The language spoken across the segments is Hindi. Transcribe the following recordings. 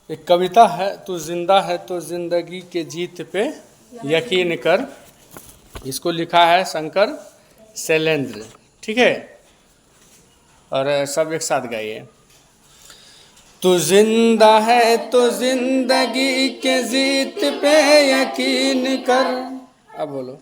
एक कविता है, तू जिंदा है तो जिंदगी के जीत पे यकीन कर। इसको लिखा है शंकर शैलेंद्र। ठीक है, और सब एक साथ गाइए। तू जिंदा है तो जिंदगी के जीत पे यकीन कर। अब बोलो।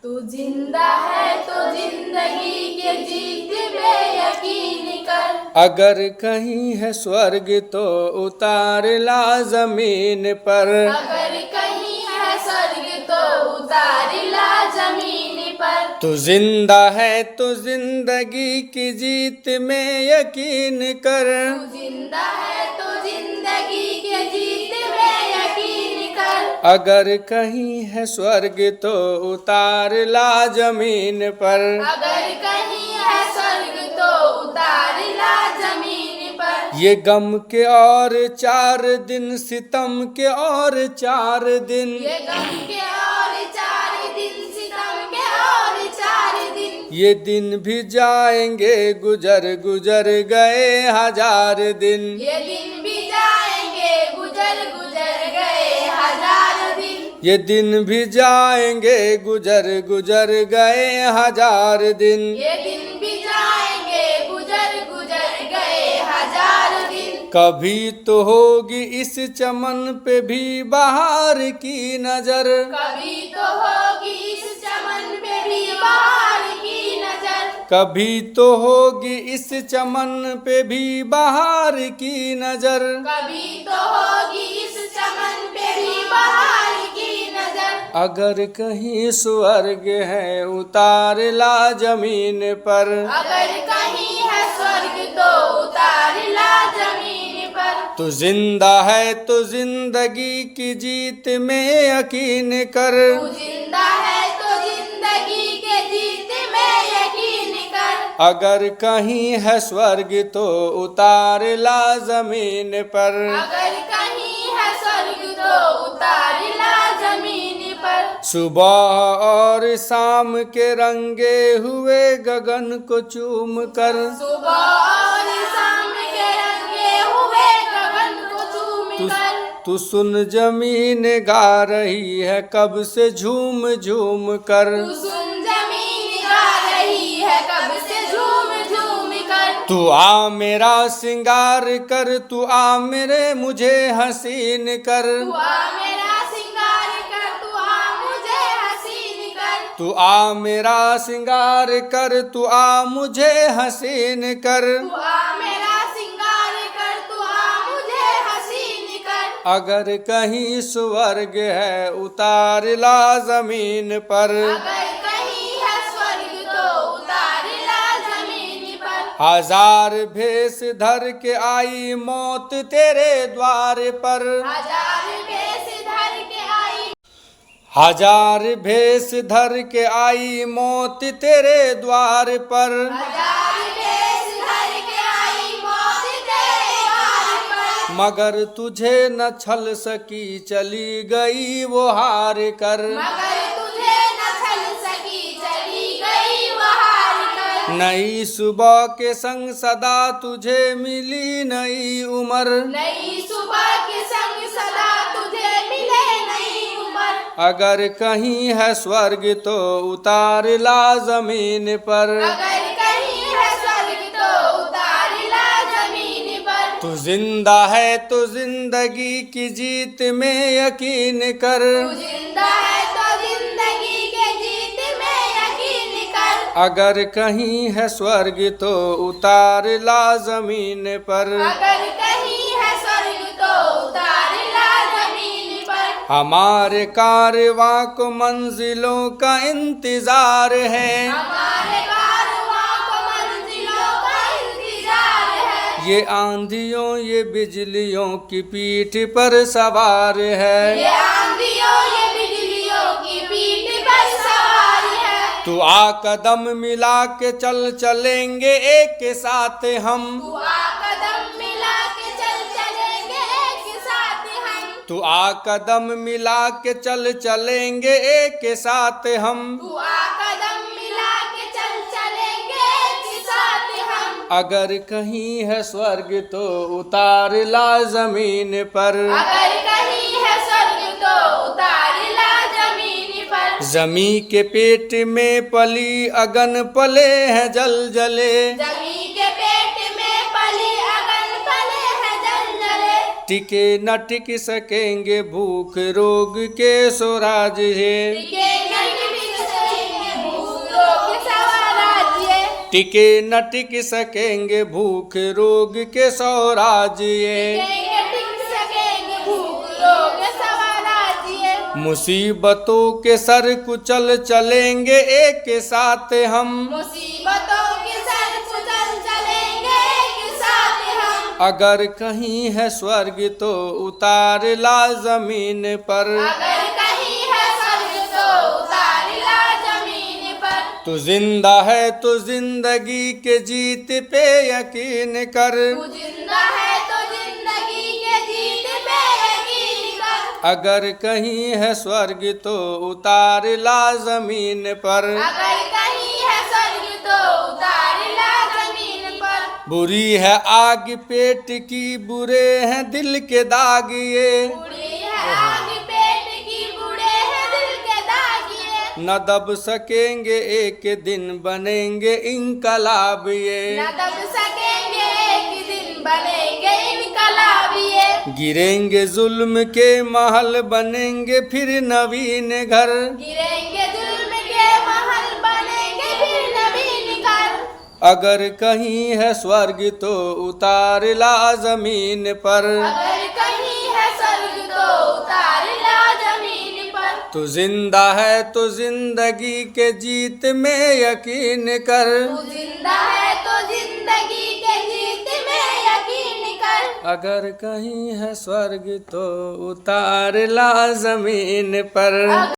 तू जिंदा है तो जिंदगी के जीत पे यकीन कर। अगर कहीं है स्वर्ग तो उतार ला जमीन पर। अगर कहीं है स्वर्ग तो उतार ला जमीन पर। तू जिंदा है तो जिंदगी की जीत में यकीन कर। तू जिंदा है तो जिंदगी के जीत में यकीन कर। अगर कहीं है स्वर्ग तो उतार ला जमीन पर। अगर कहीं है स्वर्ग तो उतार ला जमीन पर। ये गम के और 4 दिन, सितम के और 4 दिन। ये गम के और 4 दिन, सितम के और 4 दिन। ये दिन भी जाएंगे गुजर गुजर गए 1000 दिन। ये दिन भी जाएंगे गुजर गुजर गए 1000 दिन। ये दिन भी जाएंगे गुजर गुजर गए 1000 दिन। ये दिन भी जाएंगे गुजर गुजर गए 1000 दिन। कभी तो होगी इस चमन पे भी बहार की नजर। कभी तो होगी इस चमन पे भी बहार की नजर। कभी तो होगी इस चमन पे भी बहार की नजर। कभी तो होगी इस चमन पे भी बहार की नजर। अगर कहीं स्वर्ग है उतार ला जमीन पर। अगर कहीं है स्वर्ग तो उतार ला जमीन पर। तू जिंदा है तो जिंदगी की जीत में यकीन कर। तू जिंदा है तो जिंदगी के जीत में यकीन कर। अगर कहीं है स्वर्ग तो उतार ला जमीन पर। अगर कहीं है स्वर्ग तो उतार ला जमीन पर। सुबह और शाम के रंगे हुए गगन को चूम कर। सुबह और शाम के रंगे हुए गगन को चूम कर। तू सुन जमीन गा रही है कब से झूम झूम कर। तू सुन जमीन गा रही है कब से झूम झूम कर। तू आ मेरा सिंगार कर, तू आ मेरे मुझे हसीन कर। तू आ मेरा सिंगार कर, तू आ मुझे हसीन कर। तू आ मेरा सिंगार कर, तू आ मुझे हसीन कर। तू आ मेरा सिंगार कर, तू आ मुझे हसीन कर। अगर कहीं स्वर्ग है उतार ला जमीन पर। अगर कहीं है स्वर्ग तो उतार ला जमीन पर। 1000 भेष धर के आई मौत तेरे द्वार पर। 1000 भेष धर के आई। 1000 भेष धर के आई मौत तेरे द्वार पर। 1000 भेष धर के आई मौत तेरे द्वार पर। मगर तुझे न छल सकी चली गई वो हार कर। मगर तुझे न छल सकी चली गई वो हार कर। नई सुबह के संग सदा तुझे मिली नई उम्र। नई सुबह के संग सदा तुझे मिले नई उम्र। अगर कहीं है स्वर्ग तो उतार ला जमीन पर। अगर कहीं है स्वर्ग तो उतार ला जमीन पर। तू जिंदा है तो जिंदगी की जीत में यकीन कर। तू जिंदा है तो जिंदगी के जीत में यकीन कर। अगर कहीं है स्वर्ग तो उतार ला जमीन पर। अगर कहीं है स्वर्ग तो उतार ला जमीन पर। हमारे कारवां को मंजिलों का इंतजार है। हमारे कारवां को मंजिलों का इंतजार है। ये आंधियों ये बिजलियों की पीठ पर सवार है। ये आंधियों ये बिजलियों की पीठ पर सवार है। तू आ कदम मिला के चल चलेंगे एक साथ हम। तू आ कदम मिला के चल चलेंगे एक साथ हम। तू आ कदम मिला के चल चलेंगे एक साथ हम। तू आ कदम मिला के चल चलेंगे एक साथ हम। अगर कहीं है स्वर्ग तो उतार ला जमीन पर। अगर कहीं है स्वर्ग तो उतार ला जमीन पर। जमी के पेट में पली अगन पले हैं जल जले। जमी के पेट में पली अगन पले हैं जल जले। टिके न टिक सकेंगे भूख रोग के स्वराज ये। टिके न टिक सकेंगे भूख रोग स्वराज्य। टिके न टिक सकेंगे भूख रोग के स्वराज ये। टिके न टिक सकेंगे भूख रोग स्वराज्य। मुसीबतों के सर कुचल चलेंगे एक साथ हम। मुसीबतों के सर कुचल चलेंगे एक साथ हम। अगर कहीं है स्वर्ग तो उतार ला जमीन पर। अगर कहीं है स्वर्ग तो उतार ला जमीन पर। तू जिंदा है तो जिंदगी के जीत पे यकीन कर। तू जिंदा है तो जिंदगी के जीत पे यकीन कर। अगर कहीं है स्वर्ग तो उतार ला जमीन पर। अगर कहीं है स्वर्ग तो उतार ला जमीन पर। बुरी है आग पेट की बुरे हैं दिल के दाग ये। बुरी है आग पेट की बुरे हैं दिल के दाग ये। न दब सकेंगे एक दिन बनेंगे इनकलाब ये। न दब सकेंगे एक दिन बनेंगे इनकलाब ये। गिरेंगे जुल्म के महल बनेंगे फिर नवीन घर। गिरेंगे जुल्म के महल बनेंगे फिर नवीन घर। अगर कहीं है स्वर्ग तो उतार ला जमीन पर। अगर कहीं है स्वर्ग तो उतार ला जमीन पर। तू जिंदा है तो जिंदगी के जीत में यकीन कर। तू जिंदा है तो जिंदगी के जीत में यकीन कर। अगर कहीं है स्वर्ग तो उतार ला जमीन पर।